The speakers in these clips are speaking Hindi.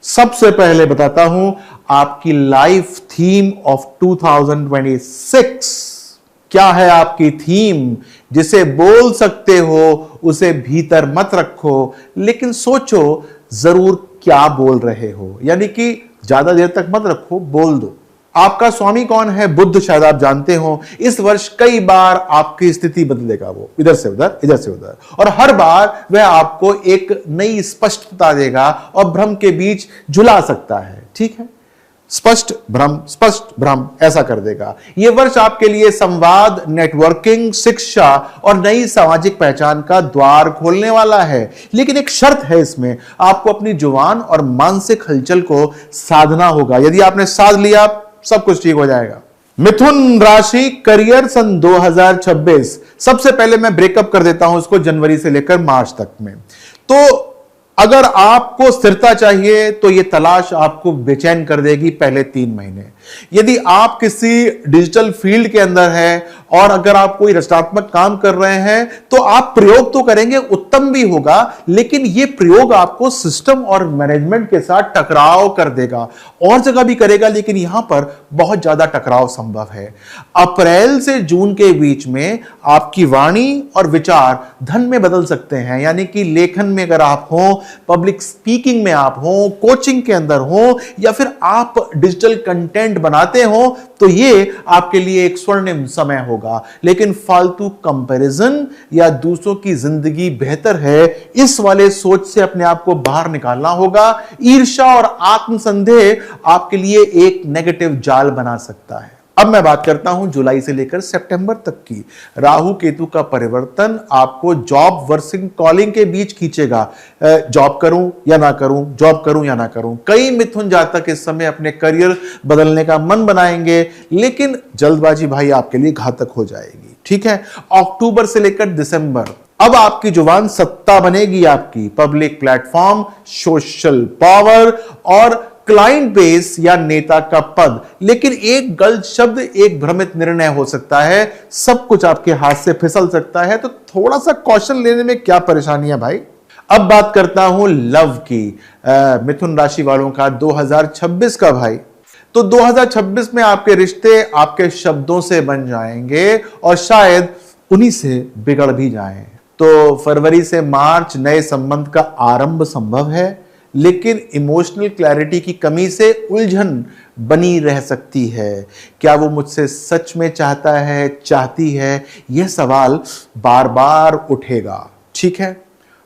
सबसे पहले बताता हूं आपकी लाइफ थीम ऑफ 2026 क्या है। आपकी थीम जिसे बोल सकते हो उसे भीतर मत रखो, लेकिन सोचो जरूर क्या बोल रहे हो, यानी कि ज्यादा देर तक मत रखो, बोल दो। आपका स्वामी कौन है? बुध, शायद आप जानते हो। इस वर्ष कई बार आपकी स्थिति बदलेगा, वो इधर से उधर, इधर से उधर, और हर बार वह आपको एक नई स्पष्टता देगा और भ्रम के बीच झुला सकता है। ठीक है, स्पष्ट भ्रम ऐसा कर देगा। यह वर्ष आपके लिए संवाद, नेटवर्किंग, शिक्षा और नई सामाजिक पहचान का द्वार खोलने वाला है, लेकिन एक शर्त है इसमें, आपको अपनी जुबान और मानसिक हलचल को साधना होगा। यदि आपने साध लिया सब कुछ ठीक हो जाएगा। मिथुन राशि, करियर सन 2026। सबसे पहले मैं ब्रेकअप कर देता हूं इसको जनवरी से लेकर मार्च तक में। तो अगर आपको स्थिरता चाहिए तो यह तलाश आपको बेचैन कर देगी पहले 3 महीने। यदि आप किसी डिजिटल फील्ड के अंदर है और अगर आप कोई रचनात्मक काम कर रहे हैं तो आप प्रयोग तो करेंगे, उत्तम भी होगा, लेकिन यह प्रयोग आपको सिस्टम और मैनेजमेंट के साथ टकराव कर देगा। और जगह भी करेगा, लेकिन यहां पर बहुत ज्यादा टकराव संभव है। अप्रैल से जून के बीच में आपकी वाणी और विचार धन में बदल सकते हैं, यानी कि लेखन में अगर आप हो, पब्लिक स्पीकिंग में आप हो, कोचिंग के अंदर हो, या फिर आप डिजिटल कंटेंट बनाते हो, तो ये आपके लिए एक स्वर्णिम समय होगा। लेकिन फालतू कंपैरिजन या दूसरों की जिंदगी बेहतर है, इस वाले सोच से अपने आप को बाहर निकालना होगा। ईर्ष्या और आत्मसंदेह आपके लिए एक नेगेटिव जाल बना सकता है। अब मैं बात करता हूं जुलाई से लेकर सितंबर तक की। राहु केतु का परिवर्तन आपको जॉब वर्सिंग कॉलिंग के बीच खींचेगा। जॉब करूं या ना करूं, जॉब करूं या ना करूं। कई मिथुन जातक इस समय अपने करियर बदलने का मन बनाएंगे, लेकिन जल्दबाजी भाई आपके लिए घातक हो जाएगी। ठीक है, अक्टूबर से लेकर दिसंबर अब आपकी जुबान सत्ता बनेगी, आपकी पब्लिक प्लेटफॉर्म, सोशल पावर और क्लाइंट बेस या नेता का पद। लेकिन एक गलत शब्द, एक भ्रमित निर्णय हो सकता है, सब कुछ आपके हाथ से फिसल सकता है। तो थोड़ा सा कौशल लेने में क्या परेशानी है भाई। अब बात करता हूं लव की, मिथुन राशि वालों का 2026 का भाई। तो 2026 में आपके रिश्ते आपके शब्दों से बन जाएंगे और शायद उन्हीं से बिगड़ भी जाएं। तो फरवरी से मार्च नए संबंध का आरंभ संभव है, लेकिन इमोशनल क्लैरिटी की कमी से उलझन बनी रह सकती है। क्या वो मुझसे सच में चाहता है, चाहती है, यह सवाल बार बार उठेगा। ठीक है,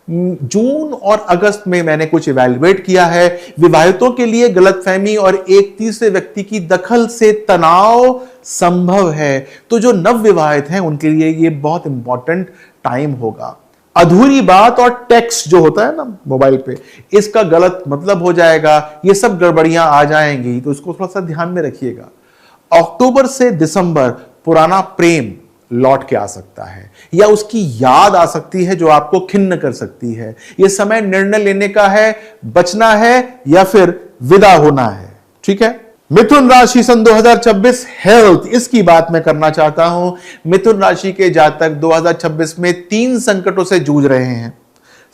जून और अगस्त में मैंने कुछ इवैल्यूएट किया है। विवाहितों के लिए गलतफहमी और एक तीसरे व्यक्ति की दखल से तनाव संभव है। तो जो नवविवाहित हैं उनके लिए यह बहुत इंपॉर्टेंट टाइम होगा। अधूरी बात और टेक्स्ट जो होता है ना मोबाइल पे, इसका गलत मतलब हो जाएगा, ये सब गड़बड़ियां आ जाएंगी, तो इसको थोड़ा सा ध्यान में रखिएगा। अक्टूबर से दिसंबर पुराना प्रेम लौट के आ सकता है, या उसकी याद आ सकती है जो आपको खिन्न कर सकती है। यह समय निर्णय लेने का है, बचना है या फिर विदा होना है। ठीक है, मिथुन राशि सन 2026 हेल्थ, इसकी बात मैं करना चाहता हूं। मिथुन राशि के जातक 2026 में 3 संकटों से जूझ रहे हैं।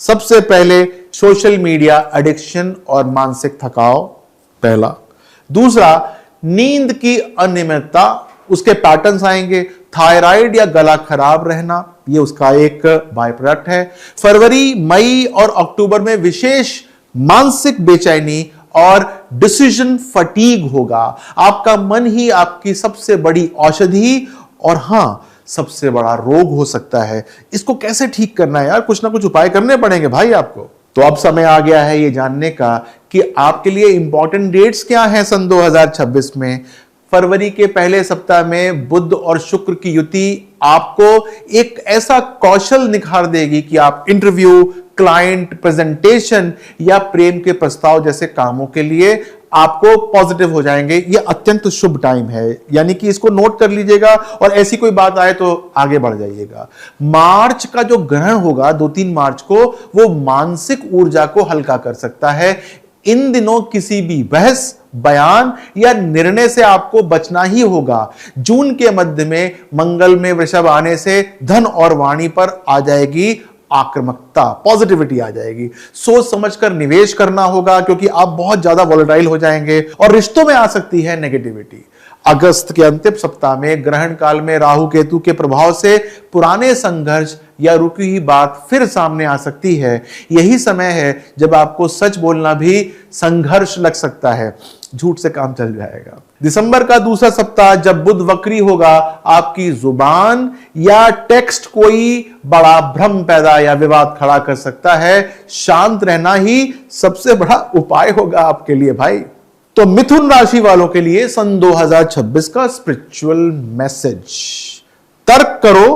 सबसे पहले सोशल मीडिया एडिक्शन और मानसिक थकाव, पहला। दूसरा, नींद की अनियमितता, उसके पैटर्न्स आएंगे। थायराइड या गला खराब रहना, यह उसका एक बाय प्रोडक्ट है। फरवरी, मई और अक्टूबर में विशेष मानसिक बेचैनी और डिसीजन फटीग होगा। आपका मन ही आपकी सबसे बड़ी औषधि और हां सबसे बड़ा रोग हो सकता है। इसको कैसे ठीक करना है यार, कुछ ना कुछ उपाय करने पड़ेंगे भाई आपको। तो अब समय आ गया है ये जानने का कि आपके लिए इंपॉर्टेंट डेट्स क्या हैं सन 2026 में। फरवरी के पहले सप्ताह में बुध और शुक्र की युति आपको एक ऐसा कौशल निखार देगी कि आप इंटरव्यू, क्लाइंट प्रेजेंटेशन या प्रेम के प्रस्ताव जैसे कामों के लिए आपको पॉजिटिव हो जाएंगे। यह अत्यंत शुभ टाइम है, यानी कि इसको नोट कर लीजिएगा और ऐसी कोई बात आए तो आगे बढ़ जाइएगा। मार्च का जो ग्रहण होगा 2-3 मार्च को, वो मानसिक ऊर्जा को हल्का कर सकता है। इन दिनों किसी भी बहस, बयान या निर्णय से आपको बचना ही होगा। जून के मध्य में मंगल में वृषभ आने से धन और वाणी पर आ जाएगी आक्रामकता, पॉजिटिविटी आ जाएगी। सोच समझकर निवेश करना होगा क्योंकि आप बहुत ज्यादा वॉलेटाइल हो जाएंगे। और रिश्तों में आ सकती है नेगेटिविटी। अगस्त के अंतिम सप्ताह में ग्रहण काल में राहु केतु के प्रभाव से पुराने संघर्ष या रुकी हुई बात फिर सामने आ सकती है। यही समय है जब आपको सच बोलना भी संघर्ष लग सकता है, झूठ से काम चल जाएगा। दिसंबर का दूसरा सप्ताह जब बुध वक्री होगा, आपकी जुबान या टेक्स्ट कोई बड़ा भ्रम पैदा या विवाद खड़ा कर सकता है। शांत रहना ही सबसे बड़ा उपाय होगा आपके लिए भाई। तो मिथुन राशि वालों के लिए सन 2026 का स्पिरिचुअल मैसेज, तर्क करो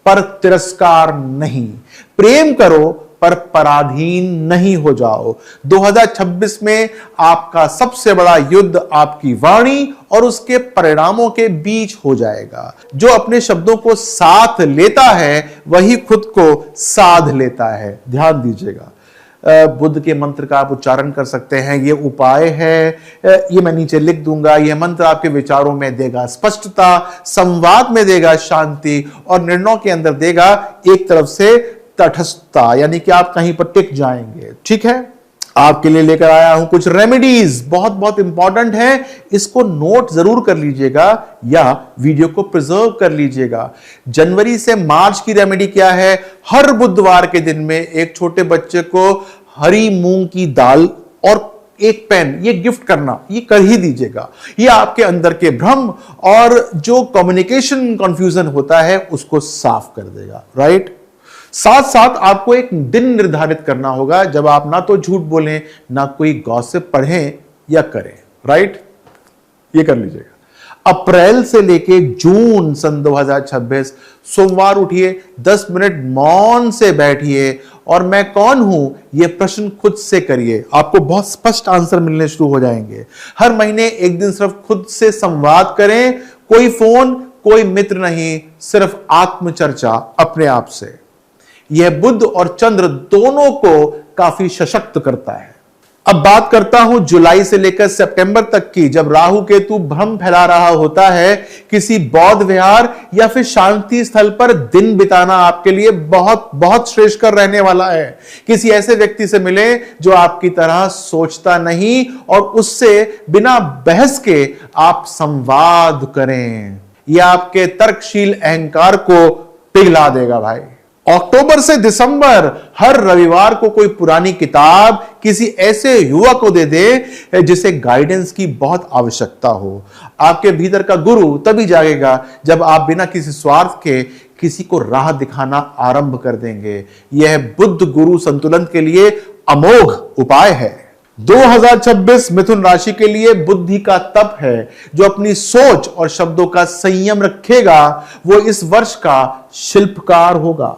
पर तिरस्कार नहीं, प्रेम करो पर पराधीन नहीं हो जाओ। 2026 में आपका सबसे बड़ा युद्ध आपकी वाणी और उसके परिणामों के बीच हो जाएगा। जो अपने शब्दों को साथ लेता है वही खुद को साध लेता है, ध्यान दीजिएगा। बुद्ध के मंत्र का आप उच्चारण कर सकते हैं, ये उपाय है, ये मैं नीचे लिख दूंगा। ये मंत्र आपके विचारों में देगा स्पष्टता, संवाद में देगा शांति और निर्णयों के अंदर देगा एक तरफ से तटस्थता, यानी कि आप कहीं पर टिक जाएंगे। ठीक है, आपके लिए लेकर आया हूं कुछ रेमेडीज, बहुत बहुत इंपॉर्टेंट है। इसको नोट जरूर कर लीजिएगा या वीडियो को प्रिजर्व कर लीजिएगा। जनवरी से मार्च की रेमेडी क्या है? हर बुधवार के दिन में एक छोटे बच्चे को हरी मूंग की दाल और एक पेन ये गिफ्ट करना, ये कर ही दीजिएगा। ये आपके अंदर के भ्रम और जो कम्युनिकेशन कंफ्यूजन होता है उसको साफ कर देगा। राइट, साथ साथ आपको एक दिन निर्धारित करना होगा जब आप ना तो झूठ बोलें ना कोई गॉसिप पढ़ें या करें। राइट, ये कर लीजिएगा। अप्रैल से लेके जून सन 2026 सोमवार उठिए, 10 मिनट मौन से बैठिए और मैं कौन हूं यह प्रश्न खुद से करिए। आपको बहुत स्पष्ट आंसर मिलने शुरू हो जाएंगे। हर महीने एक दिन सिर्फ खुद से संवाद करें, कोई फोन कोई मित्र नहीं, सिर्फ आत्मचर्चा अपने आप से। यह बुध और चंद्र दोनों को काफी सशक्त करता है। अब बात करता हूं जुलाई से लेकर सितंबर तक की, जब राहु केतु भ्रम फैला रहा होता है। किसी बौद्ध विहार या फिर शांति स्थल पर दिन बिताना आपके लिए बहुत बहुत श्रेष्ठकर रहने वाला है। किसी ऐसे व्यक्ति से मिले जो आपकी तरह सोचता नहीं और उससे बिना बहस के आप संवाद करें। यह आपके तर्कशील अहंकार को पिघला देगा भाई। अक्टूबर से दिसंबर हर रविवार को कोई पुरानी किताब किसी ऐसे युवा को दे दे जिसे गाइडेंस की बहुत आवश्यकता हो। आपके भीतर का गुरु तभी जागेगा जब आप बिना किसी स्वार्थ के किसी को राह दिखाना आरंभ कर देंगे। यह बुद्ध गुरु संतुलन के लिए अमोघ उपाय है। 2026 मिथुन राशि के लिए बुद्धि का तप है। जो अपनी सोच और शब्दों का संयम रखेगा वो इस वर्ष का शिल्पकार होगा।